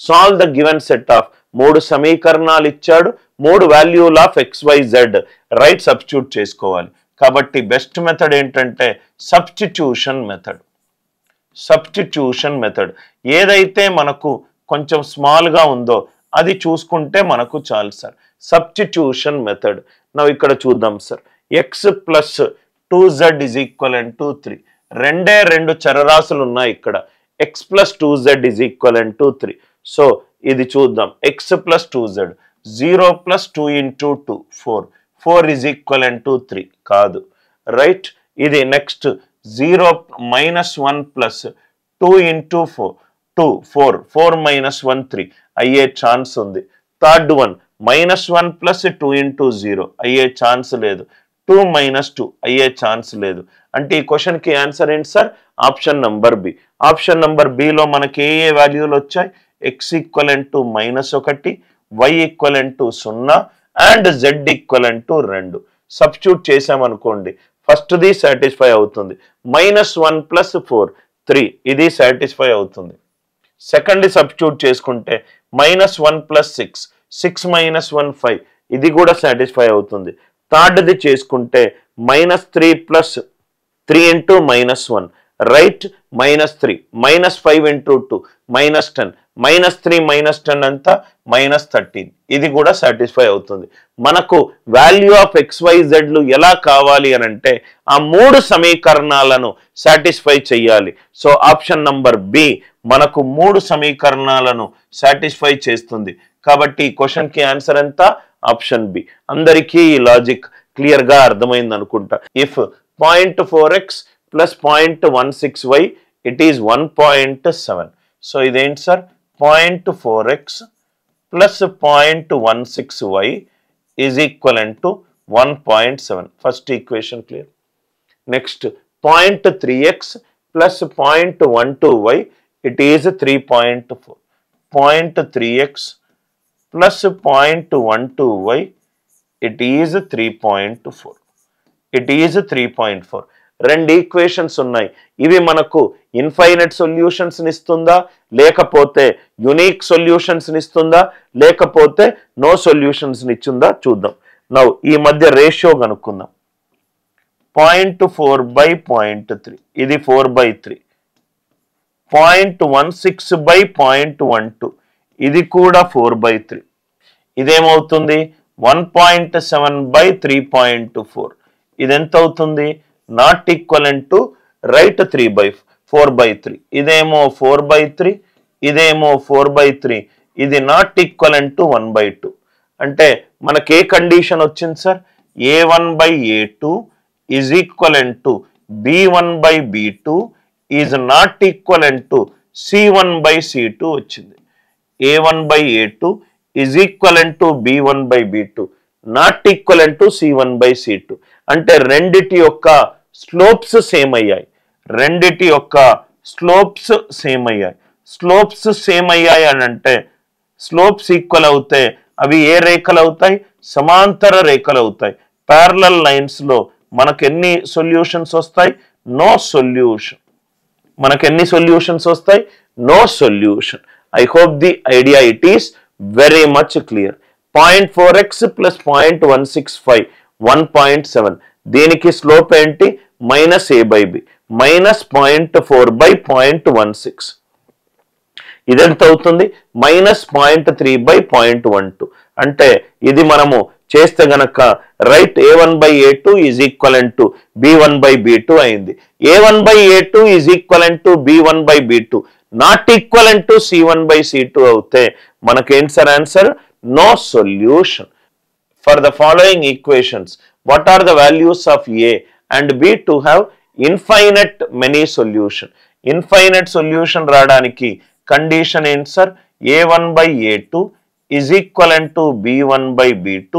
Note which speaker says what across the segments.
Speaker 1: Solve the given set of 3 సమీకరణాలు ఇచ్చాడు, 3 వాల్యూల్ of XYZ right substitute చేసుకోవాలి. కాబట్టి బెస్ట్ మెథడ్ ఏంటంటే సబ్స్టిట్యూషన్ మెథడ్. సబ్స్టిట్యూషన్ మెథడ్ ఏదైతే మనకు కొంచెం స్మాల్గా ఉందో అది చూసుకుంటే మనకు చాలు సార్. Substitution method. ನಾವು ఇక్కడ చూద్దాం sir. x plus 2z is equivalent to 3. రెండే రెండు చరరాశులు ఉన్నాయి ఇక్కడ. x plus 2z is equivalent to 3. So ఇది చూద్దాం. x plus 2z 0 plus 2 into 2 4. 4 is equivalent to 3 కాదు రైట్. ఇది next 0 minus 1 plus 2 into 4 2 4 4 minus 1 3 అయ్యే ఛాన్స్ ఉంది. థర్డ్ వన్ -1 ప్లస్ 2 ఇంటూ 0 అయ్యే ఛాన్స్ లేదు. 2 మైనస్ 2 అయ్యే ఛాన్స్ లేదు. అంటే ఈ క్వశ్చన్కి ఆన్సర్ ఏంటి sir? Option number B. Option number బిలో మనకి ఏ వాల్యూలు వచ్చాయి? x equivalent to -1, y equivalent to 0 and z equivalent to 2. Substitute చేసామనుకోండి ఫస్ట్ది సాటిస్ఫై అవుతుంది. -1 ప్లస్ 4 3 ఇది సాటిస్ఫై అవుతుంది. సెకండ్ సబ్స్టిట్యూట్ చేసుకుంటే -1 ప్లస్ 6 6 మైనస్ 1 5 ఇది కూడా సాటిస్ఫై అవుతుంది. థర్డ్ది చేసుకుంటే -3 ప్లస్ 3 ఇంటూ -1 రైట్ -3 -5 ఇంటూ 2 -10 -3 -10 అంతా -13 ఇది కూడా సాటిస్ఫై అవుతుంది. మనకు వాల్యూ ఆఫ్ XYZలు ఎలా కావాలి అని అంటే ఆ 3 సమీకరణాలను సాటిస్ఫై చేయాలి. సో ఆప్షన్ నంబర్ బి మనకు 3 సమీకరణాలను సాటిస్ఫై చేస్తుంది. కాబట్టి ఈ క్వశ్చన్కి ఆన్సర్ ఎంత? Option B. అందరికీ ఈ లాజిక్ క్లియర్గా అర్థమైంది అనుకుంటా. If 0.4x plus 0.16y it is 1.7. So ఇదేంటి sir? 0.4x plus 0.16y is equivalent to 1.7. First equation clear. Next 0.3x plus 0.12y it is 3.4. 0.3x plus 0.12y it is 3.4. It is 3.4. రెండు equations ఉన్నాయి. ఇవి మనకు infinite solutions ఇస్తుందా, లేకపోతే unique solutions ఇస్తుందా, లేకపోతే no solutions ఇచ్చిందా చూద్దాం. నౌ ఈ మధ్య రేషియో కనుక్కుందాం. 0.4/0.3 ఇది 4/3. 0.16/0.12 ఇది కూడా 4/3. ఇదేమవుతుంది? 1.7/3.4. ఇది ఎంత అవుతుంది? Not equivalent to right 4/3. ఇదేమో 4/3, ఇదేమో 4/3. ఇది నాట్ ఈక్వలెంట్ టు 1/2. అంటే మనకి ఏ కండిషన్ వచ్చింది sir? A1/A2 is equivalent to B1/B2 is not equivalent to C1/C2 వచ్చింది. A1/A2 is equivalent to B1/B2 not equivalent to C1/C2. అంటే రెండిటి యొక్క స్లోప్స్ సేమ్ అయ్యాయి. రెండిటి యొక్క స్లోప్స్ సేమ్ అయ్యాయి. స్లోప్స్ సేమ్ అయ్యాయి అని అంటే స్లోప్స్ ఈక్వల్ అవుతే అవి ఏ రేఖలు అవుతాయి? సమాంతర రేఖలు అవుతాయి. ప్యారలల్ లైన్స్ లో మనకు ఎన్ని సొల్యూషన్స్ వస్తాయి? No solution. మనకు ఎన్ని సొల్యూషన్స్ వస్తాయి? No solution. I hope the idea it is very much clear. 0.4x plus 0.165 1.7. దీనికి స్లోప్ ఏంటి? -a/b -0.4/0.16. ఇదెంత అవుతుంది? -0.3/0.12. అంటే ఇది మనము చేస్తే గనక right A1/A2 is equivalent to B1/B2 అయింది. A1/A2 is equivalent to B1/B2 not equivalent to C1/C2 అవుతే మనకేంటి sir answer? No solution. For the following equations what are the values of A and B to have infinite many solution? Infinite solution రావడానికి condition ఏంటి sir? A1/A2 is equivalent to B1/B2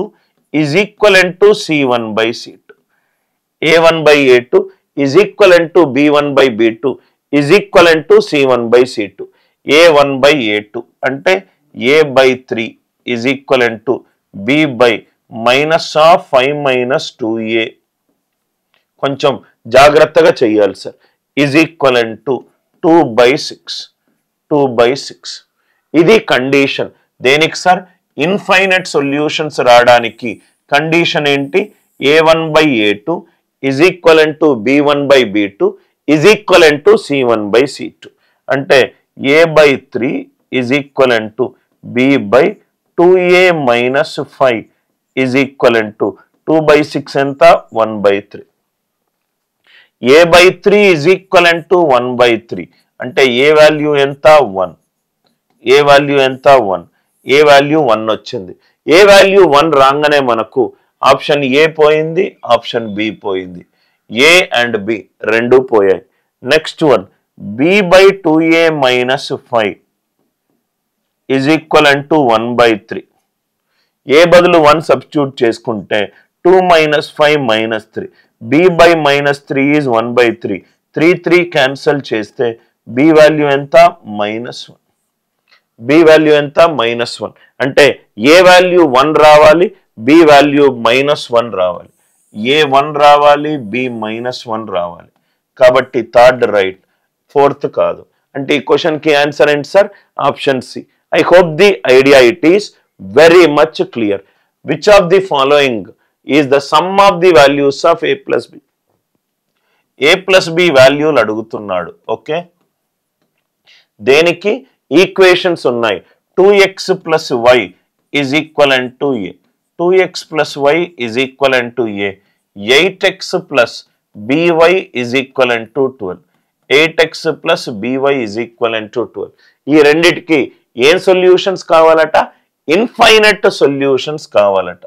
Speaker 1: is equivalent to C1/C2. A1/A2 is equivalent to B1/B2 is equivalent to C1/C2. A1/A2 అంటే A/3 is equivalent to B/- 5-2a. కొంచెం జాగ్రత్తగా చేయాలి sir. Is equivalent to 2/6. ఇది condition. దేనికి sir? Infinite solutions రావడానికి condition ఏంటి? a1/a2 is equivalent to b1/b2 is equivalent to c1/c2. అంటే a/3 is equivalent to b/2a - 5 is equivalent to 2/6 ఎంత? 1/3. a/3 is equivalent to 1/3 అంటే ఏ వాల్యూ ఎంత? 1. ఏ value ఎంత? 1. ఏ value 1 వచ్చింది. ఏ వాల్యూ 1 రాగానే మనకు ఆప్షన్ ఏ పోయింది, ఆప్షన్ బి పోయింది. ఏ అండ్ బి రెండు పోయాయి. Next one b/2a - 5 is equivalent to 1/3. ఏ బదులు 1 సబ్స్టిట్యూట్ చేసుకుంటే 2 - 5 - 3. b/-3 is 1/3. 3 క్యాన్సల్ చేస్తే బి వాల్యూ ఎంత? -1. బి వాల్యూ ఎంత? -1. అంటే ఏ వాల్యూ 1 రావాలి, బి వాల్యూ -1 రావాలి. ఏ 1 రావాలి, బి -1 రావాలి. కాబట్టి థర్డ్ రైట్, ఫోర్త్ కాదు. అంటే ఈ క్వశ్చన్కి ఆన్సర్ ఏంటి sir? Option C. I hope the idea it is very much clear. Which of the following is the sum of the values of a + b? a + b వాల్యూలు అడుగుతున్నాడు. Okay, దేనికి equations ఉన్నాయి. 2x + y is equivalent to a. 2x + y is equivalent to a. 8x + by is equivalent to 12. 8x + by is equivalent to 12. ఈ రెండిటికి ఏం solutions కావాలట? Infinite solutions కావాలట.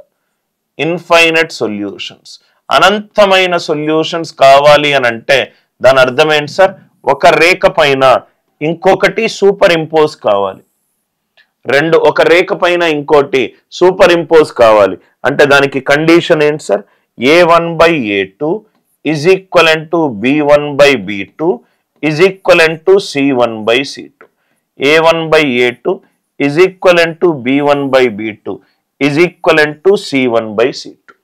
Speaker 1: Infinite solutions, అనంతమైన సొల్యూషన్స్ కావాలి అని అంటే దాని అర్థం ఏంటి సార్? ఒక రేఖ పైన ఇంకొకటి సూపర్ ఇంపోజ్ కావాలి. ఒక రేఖ పైన ఇంకోటి సూపర్ ఇంపోజ్ కావాలి అంటే దానికి కండిషన్ ఏంటి sir? a1/a2 is equivalent to b1/b2 is equivalent to c1/c2. a1/a2 is equivalent to b1/b2 is equivalent to c1/c2.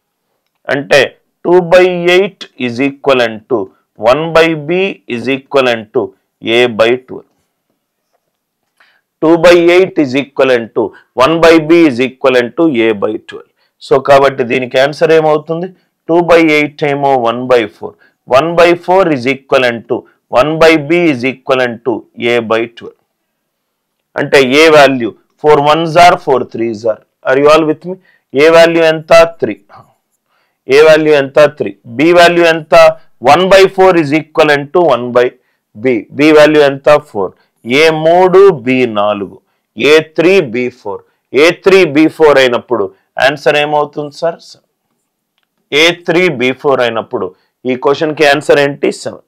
Speaker 1: అంటే 2/8 is equivalent to 1/b is equivalent to a/12. 2/8 is equivalent to 1/b is equivalent to a/12. So కాబట్టి దీనికి answer ఏమవుతుంది? 2/8 ఏమో 1/4. 1/4 is equivalent to 1/b is equivalent to a/12. అంటే a value 4 1s are 4 3s are. Are you all with me? A value ఎంత? 3. ఏ value ఎంత? 3. B value ఎంత? 1/4 is equivalent to 1/b. B value ఎంత? 4. a3 b4, a3 b4. a3 b4 అయినప్పుడు answer ఏమవుతుంది sir? a3 b4 అయినప్పుడు ఈ క్వశ్చన్కి answer ఏంటి? 7.